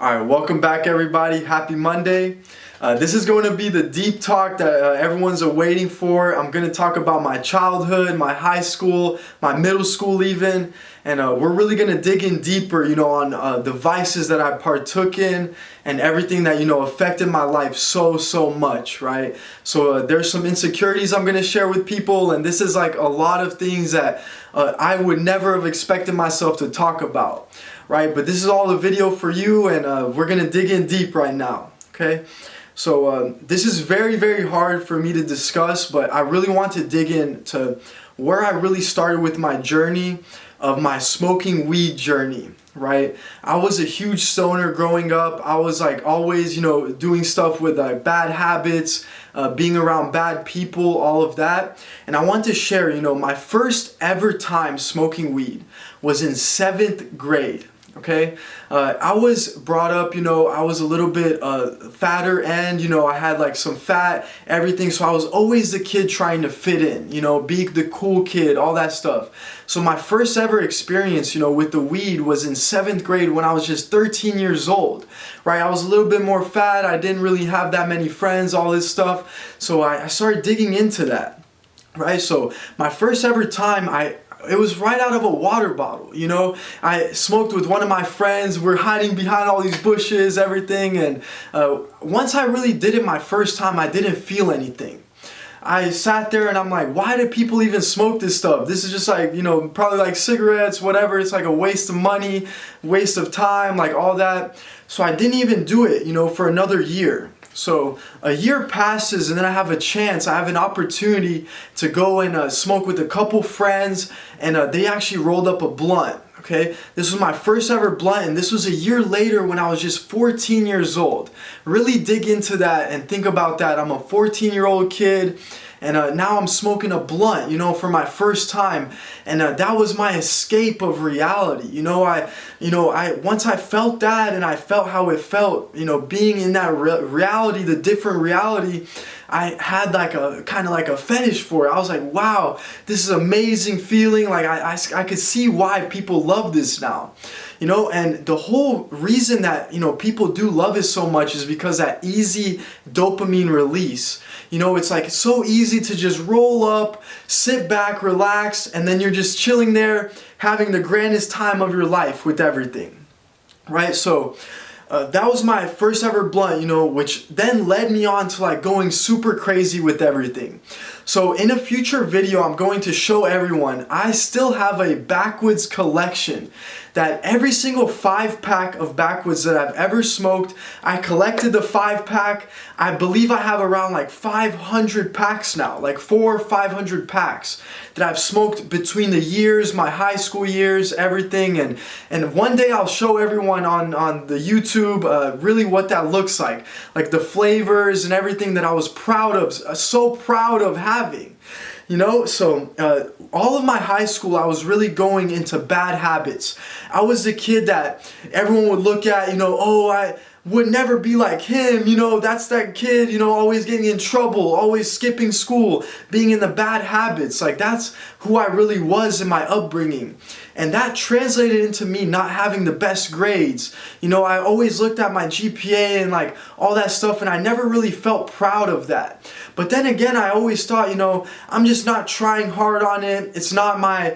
Alright, welcome back everybody. Happy Monday. This is going to be the deep talk that everyone's waiting for. I'm going to talk about my childhood, my high school, my middle school even, and we're really going to dig in deeper, on the vices that I partook in and everything that, affected my life so much, right? So there's some insecurities I'm going to share with people, and this is like a lot of things that I would never have expected myself to talk about, right? But this is all a video for you, and we're going to dig in deep right now, okay? So this is very hard for me to discuss, but I really want to dig into where I really started with my journey of my smoking weed journey, right? I was a huge stoner growing up. I was like always, doing stuff with bad habits, being around bad people, all of that. And I want to share, my first ever time smoking weed was in 7th grade. Okay, I was brought up, I was a little bit fatter and, I had like some fat, everything. So I was always the kid trying to fit in, be the cool kid, all that stuff. So my first ever experience, with the weed was in 7th grade when I was just 13 years old, right? I was a little bit more fat. I didn't really have that many friends, all this stuff. So I started digging into that, right? So my first ever time, it was right out of a water bottle, I smoked with one of my friends. We're hiding behind all these bushes, everything. And once I really did it my first time, I didn't feel anything. I sat there and I'm like, why do people even smoke this stuff? This is just like, probably like cigarettes, whatever. It's like a waste of money, waste of time, like all that. So I didn't even do it, for another year. So a year passes and then I have an opportunity to go and smoke with a couple friends, and they actually rolled up a blunt, okay? This was my first ever blunt, and this was a year later when I was just 14 years old. Really dig into that and think about that. I'm a 14-year-old kid, and now I'm smoking a blunt, for my first time, and that was my escape of reality. Once I felt that, and I felt how it felt, being in that reality, the different reality, I had like a kind of like a fetish for it. I was like, wow, this is an amazing feeling. Like I could see why people love this now. And the whole reason that, people do love it so much is because that easy dopamine release. It's like so easy to just roll up, sit back, relax, and then you're just chilling there, having the grandest time of your life with everything, right? So that was my first ever blunt, which then led me on to like going super crazy with everything. So in a future video, I'm going to show everyone I still have a backwoods collection, that every single 5-pack of backwoods that I've ever smoked, I collected the 5-pack. I believe I have around like 500 packs now, like 400 or 500 packs that I've smoked between the years, my high school years, everything. And one day I'll show everyone on the YouTube really what that looks like the flavors and everything that I was proud of, so proud of having. So all of my high school, I was really going into bad habits. I was the kid that everyone would look at, I would never be like him, that's that kid, always getting in trouble, always skipping school, being in the bad habits. Like that's who I really was in my upbringing. And that translated into me not having the best grades. I always looked at my GPA and like all that stuff, and I never really felt proud of that. But then again, I always thought, I'm just not trying hard on it. It's not my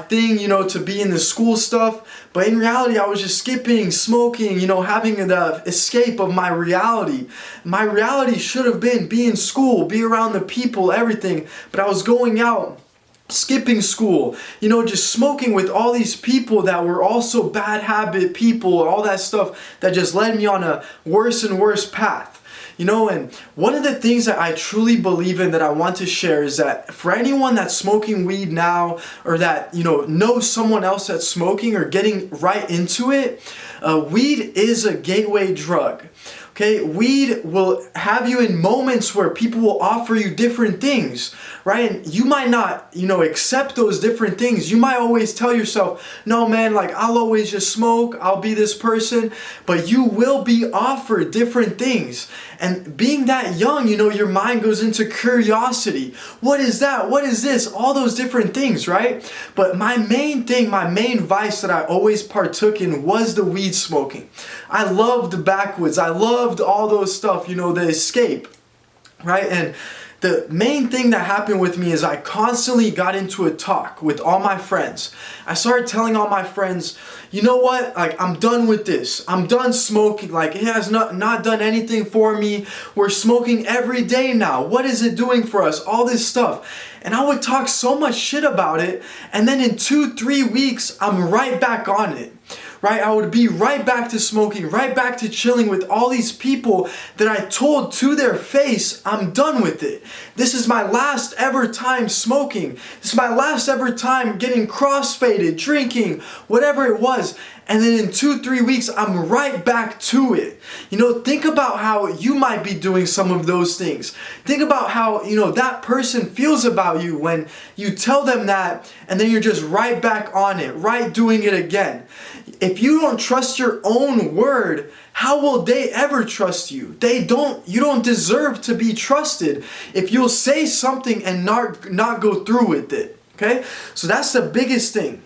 thing, to be in the school stuff. But in reality, I was just skipping, smoking, having the escape of my reality. My reality should have been be in school, be around the people, everything. But I was going out, skipping school, just smoking with all these people that were also bad habit people, all that stuff that just led me on a worse and worse path. And one of the things that I truly believe in that I want to share is that for anyone that's smoking weed now, or that, knows someone else that's smoking or getting right into it, weed is a gateway drug. Okay, weed will have you in moments where people will offer you different things, right? And you might not, accept those different things. You might always tell yourself, no man, like I'll always just smoke, I'll be this person, but you will be offered different things. And being that young, your mind goes into curiosity. What is that? What is this? All those different things, right? But my main vice that I always partook in was the weed smoking. I loved the backwoods. I loved all those stuff, the escape, right? And the main thing that happened with me is I constantly got into a talk with all my friends. I started telling all my friends, you know what, like I'm done with this. I'm done smoking. Like it has not done anything for me. We're smoking every day now. What is it doing for us? All this stuff. And I would talk so much shit about it. And then in 2-3 weeks, I'm right back on it. Right? I would be right back to smoking, right back to chilling with all these people that I told to their face, I'm done with it. This is my last ever time smoking. This is my last ever time getting crossfaded, drinking, whatever it was. And then in 2-3 weeks, I'm right back to it. Think about how you might be doing some of those things. Think about how, that person feels about you when you tell them that and then you're just right back on it, right doing it again. If you don't trust your own word, how will they ever trust you? You don't deserve to be trusted if you'll say something and not go through with it. Okay? So that's the biggest thing.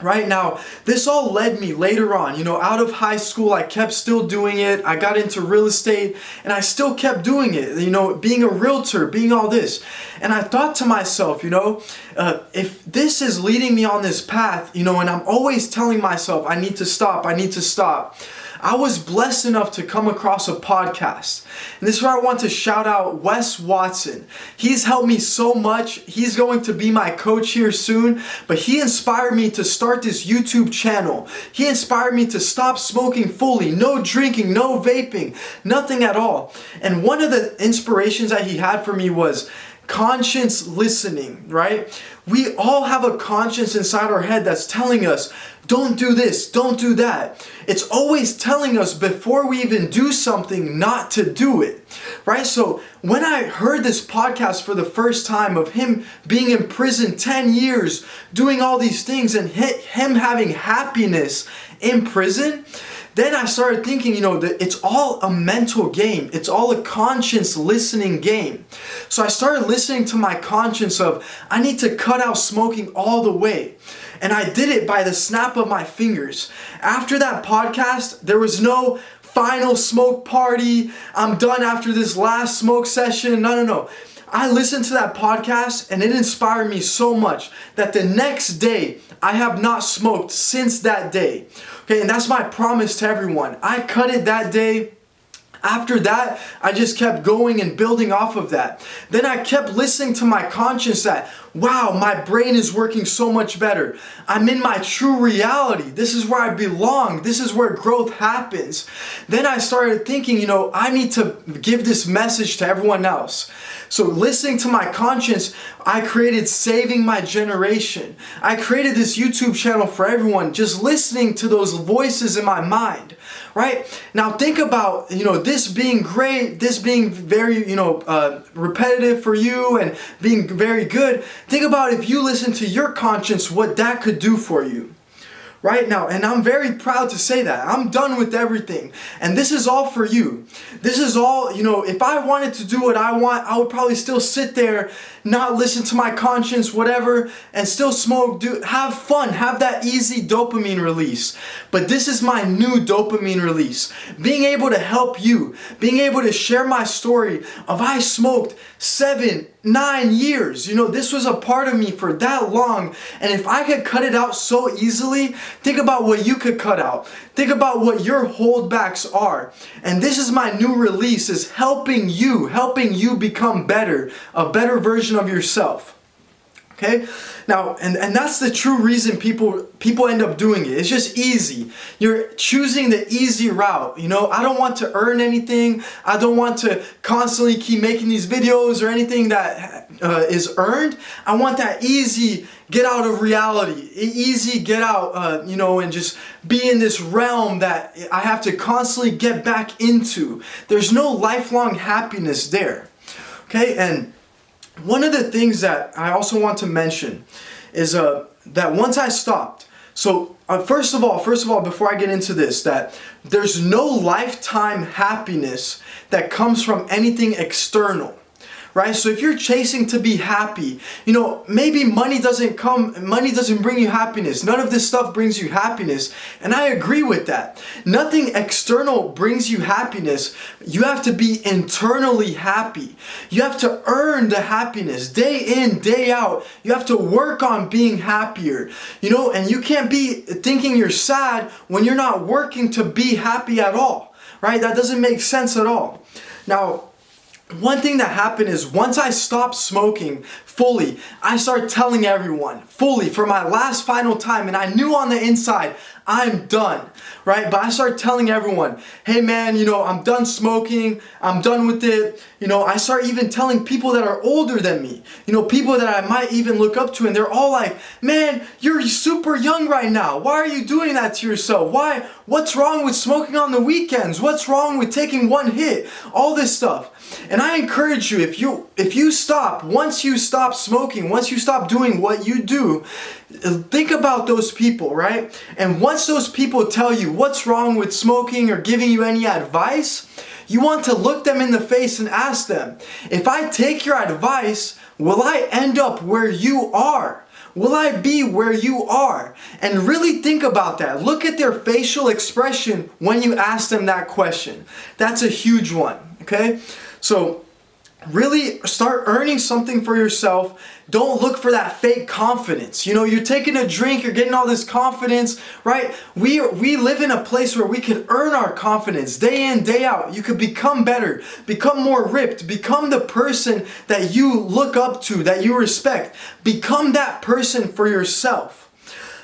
Right now, this all led me later on, out of high school, I kept still doing it. I got into real estate and I still kept doing it, being a realtor, being all this. And I thought to myself, if this is leading me on this path, and I'm always telling myself, I need to stop. I was blessed enough to come across a podcast. And this is where I want to shout out Wes Watson. He's helped me so much. He's going to be my coach here soon. But he inspired me to start this YouTube channel. He inspired me to stop smoking fully. No drinking, no vaping, nothing at all. And one of the inspirations that he had for me was conscience listening, right? We all have a conscience inside our head that's telling us, don't do this, don't do that. It's always telling us before we even do something not to do it, right? So when I heard this podcast for the first time of him being in prison 10 years, doing all these things and him having happiness in prison, then I started thinking, that it's all a mental game. It's all a conscience listening game. So I started listening to my conscience of, I need to cut out smoking all the way. And I did it by the snap of my fingers. After that podcast, there was no final smoke party. I'm done after this last smoke session. No. I listened to that podcast and it inspired me so much that the next day, I have not smoked since that day. Okay, and that's my promise to everyone. I cut it that day. After that, I just kept going and building off of that. Then I kept listening to my conscience that, wow, my brain is working so much better. I'm in my true reality. This is where I belong. This is where growth happens. Then I started thinking, I need to give this message to everyone else. So listening to my conscience, I created Saving My Generation. I created this YouTube channel for everyone, just listening to those voices in my mind, right? Now think about, this being great, this being very, repetitive for you and being very good. Think about if you listen to your conscience, what that could do for you. Right now, and I'm very proud to say that. I'm done with everything. And this is all for you. This is all, if I wanted to do what I want, I would probably still sit there, not listen to my conscience, whatever, and still smoke, have fun, have that easy dopamine release. But this is my new dopamine release. Being able to help you, being able to share my story of I smoked 7, 9 years. This was a part of me for that long. And if I could cut it out so easily, think about what you could cut out. Think about what your holdbacks are. And this is my new release, is helping you become better, a better version of yourself. Okay, now, and that's the true reason people end up doing it. It's just easy. You're choosing the easy route. You know, I don't want to earn anything. I don't want to constantly keep making these videos or anything that is earned. I want that easy get out of reality, easy get out, you know, and just be in this realm that I have to constantly get back into. There's no lifelong happiness there. Okay, and one of the things that I also want to mention is that once I stopped, so first of all, before I get into this, that there's no lifetime happiness that comes from anything external. Right? So if you're chasing to be happy, you know, maybe money doesn't bring you happiness. None of this stuff brings you happiness. And I agree with that. Nothing external brings you happiness. You have to be internally happy. You have to earn the happiness day in, day out. You have to work on being happier. You know, and you can't be thinking you're sad when you're not working to be happy at all. Right? That doesn't make sense at all. Now, one thing that happened is once I stopped smoking fully, I started telling everyone fully for my last final time, and I knew on the inside, I'm done, right? But I started telling everyone, hey man, you know, I'm done smoking, I'm done with it. You know, I start even telling people that are older than me, you know, people that I might even look up to, and they're all like, man, you're super young right now. Why are you doing that to yourself? Why? What's wrong with smoking on the weekends? What's wrong with taking one hit? All this stuff. And I encourage you, if you stop, once you stop smoking, once you stop doing what you do, think about those people, right? And once those people tell you what's wrong with smoking or giving you any advice, you want to look them in the face and ask them, if I take your advice, will I end up where you are? Will I be where you are? And really think about that. Look at their facial expression when you ask them that question. That's a huge one, okay? So really start earning something for yourself. Don't look for that fake confidence. You know, you're taking a drink, you're getting all this confidence, right? We live in a place where we can earn our confidence day in, day out. You could become better, become more ripped, become the person that you look up to, that you respect. Become that person for yourself.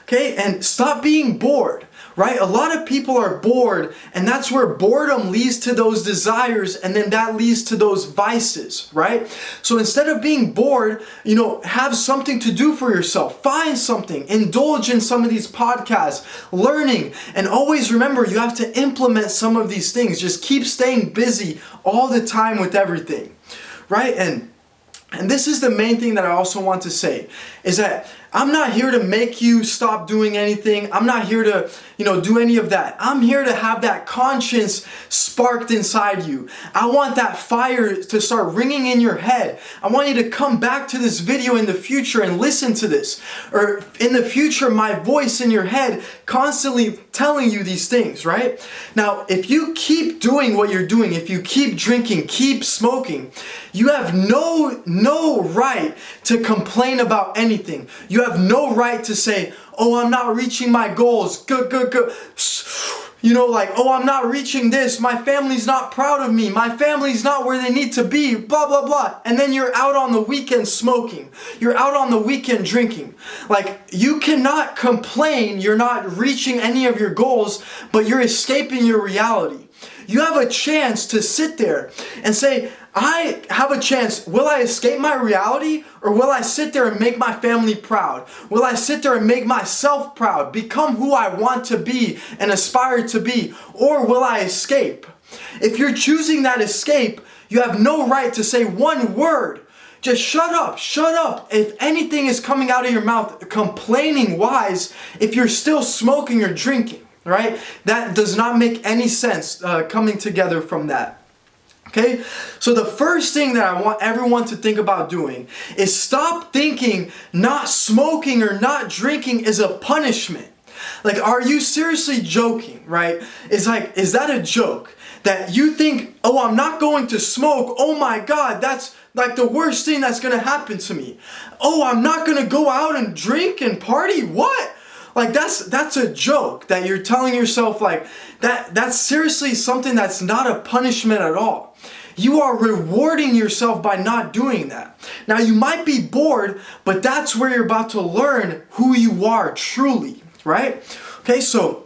Okay? And stop being bored. Right? A lot of people are bored, and that's where boredom leads to those desires, and then that leads to those vices, right? So instead of being bored, you know, have something to do for yourself. Find something, indulge in some of these podcasts, learning, and always remember you have to implement some of these things. Just keep staying busy all the time with everything, right? And this is the main thing that I also want to say, is that I'm not here to make you stop doing anything. I'm not here to, you know, do any of that. I'm here to have that conscience sparked inside you. I want that fire to start ringing in your head. I want you to come back to this video in the future and listen to this. Or in the future, my voice in your head constantly telling you these things, right? Now, if you keep doing what you're doing, if you keep drinking, keep smoking, you have no right to complain about anything. You have no right to say, oh, I'm not reaching my goals. You know, like, oh, I'm not reaching this. My family's not proud of me. My family's not where they need to be. Blah, blah, blah. And then you're out on the weekend smoking. You're out on the weekend drinking. Like, you cannot complain you're not reaching any of your goals, but you're escaping your reality. You have a chance to sit there and say, I have a chance. Will I escape my reality, or will I sit there and make my family proud? Will I sit there and make myself proud, become who I want to be and aspire to be? Or will I escape? If you're choosing that escape, you have no right to say one word. Just shut up, shut up. If anything is coming out of your mouth complaining wise, if you're still smoking or drinking, right? That does not make any sense coming together from that. Okay, so the first thing that I want everyone to think about doing is stop thinking not smoking or not drinking is a punishment. Like, are you seriously joking, right? It's like, is that a joke? That you think, oh, I'm not going to smoke. Oh my God, that's like the worst thing that's going to happen to me. Oh, I'm not going to go out and drink and party. What? Like, that's a joke that you're telling yourself, like, that's seriously something that's not a punishment at all. you are rewarding yourself by not doing that. Now you might be bored, but that's where you're about to learn who you are truly, right? Okay, so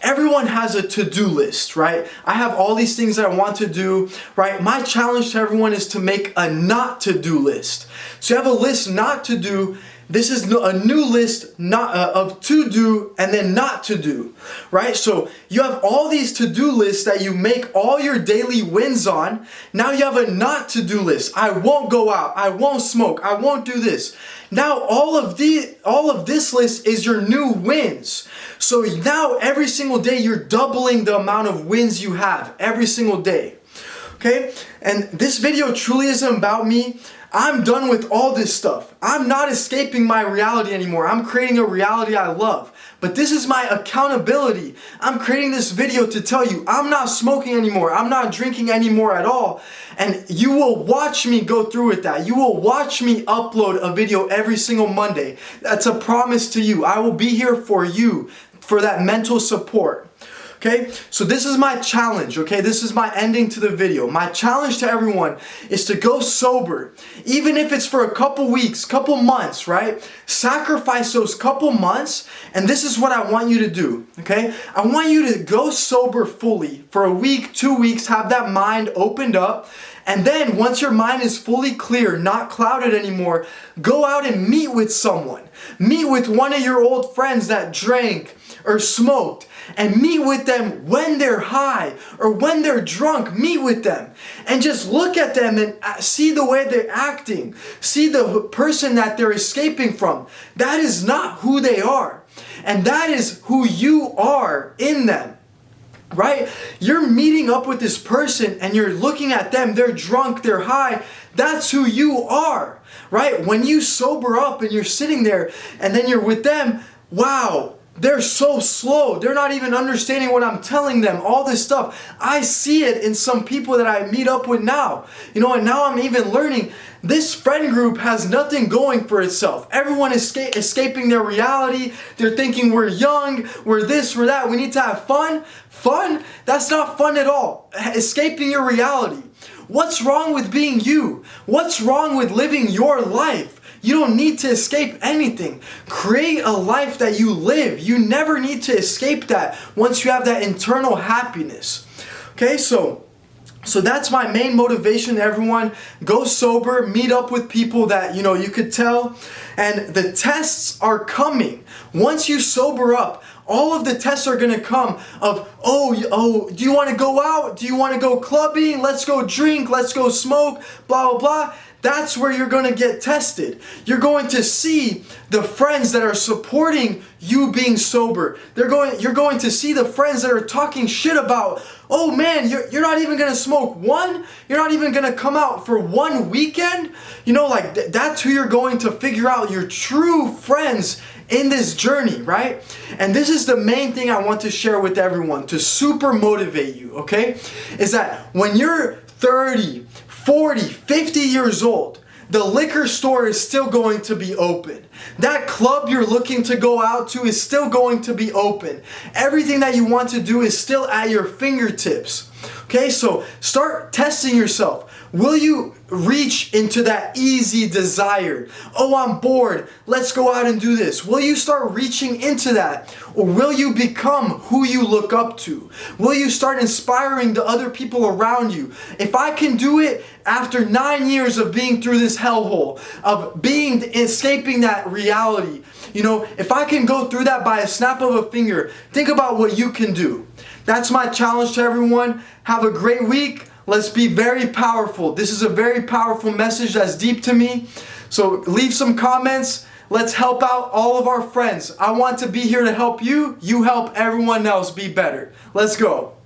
everyone has a to-do list, right? I have all these things that I want to do, right? My challenge to everyone is to make a not to-do list. So you have a list not to do. This is a new list of to do and then not to do, right? So you have all these to-do lists that you make all your daily wins on. Now you have a not to-do list. I won't go out. I won't smoke. I won't do this. Now all of this list is your new wins. So now every single day you're doubling the amount of wins you have every single day. Okay? And this video truly isn't about me. I'm done with all this stuff. I'm not escaping my reality anymore. I'm creating a reality I love. But this is my accountability. I'm creating this video to tell you I'm not smoking anymore. I'm not drinking anymore at all. And you will watch me go through with that. You will watch me upload a video every single Monday. That's a promise to you. I will be here for you, for that mental support. Okay, so this is my challenge, okay? This is my ending to the video. My challenge to everyone is to go sober, even if it's for a couple weeks, couple months, right? Sacrifice those couple months, and this is what I want you to do, okay? I want you to go sober fully for a week, 2 weeks, have that mind opened up, and then once your mind is fully clear, not clouded anymore, go out and meet with someone. Meet with one of your old friends that drank or smoked, and meet with them when they're high or when they're drunk. Meet with them and just look at them and see the way they're acting. See the person that they're escaping from. That is not who they are, and that is who you are in them. Right? You're meeting up with this person and you're looking at them, they're drunk, they're high. That's who you are. Right? When you sober up and you're sitting there and then you're with them, wow, they're so slow. They're not even understanding what I'm telling them. All this stuff. I see it in some people that I meet up with now. You know, and now I'm even learning this friend group has nothing going for itself. Everyone is escaping their reality. They're thinking we're young, we're this, we're that. We need to have fun. Fun? That's not fun at all. Escaping your reality. What's wrong with being you? What's wrong with living your life? You don't need to escape anything. Create a life that you live. You never need to escape that once you have that internal happiness. Okay, so that's my main motivation to everyone. Go sober, meet up with people that, you know, you could tell. And the tests are coming. Once you sober up, all of the tests are going to come of, oh, do you want to go out? Do you want to go clubbing? Let's go drink. Let's go smoke. Blah, blah, blah. That's where you're going to get tested. You're going to see the friends that are supporting you being sober. You're going to see the friends that are talking shit about, oh man, you're not even going to smoke one? You're not even going to come out for one weekend? You know, like that's who you're going to figure out your true friends in this journey, right? And this is the main thing I want to share with everyone to super motivate you, okay? Is that when you're 30, 40, 50 years old, the liquor store is still going to be open. That club you're looking to go out to is still going to be open. Everything that you want to do is still at your fingertips. Okay, so start testing yourself. Will you reach into that easy desire? Oh, I'm bored. Let's go out and do this. Will you start reaching into that? Or will you become who you look up to? Will you start inspiring the other people around you? If I can do it after 9 years of being through this hellhole, of escaping that reality, you know, if I can go through that by a snap of a finger, think about what you can do. That's my challenge to everyone. Have a great week. Let's be very powerful. This is a very powerful message that's deep to me. So leave some comments. Let's help out all of our friends. I want to be here to help you. You help everyone else be better. Let's go.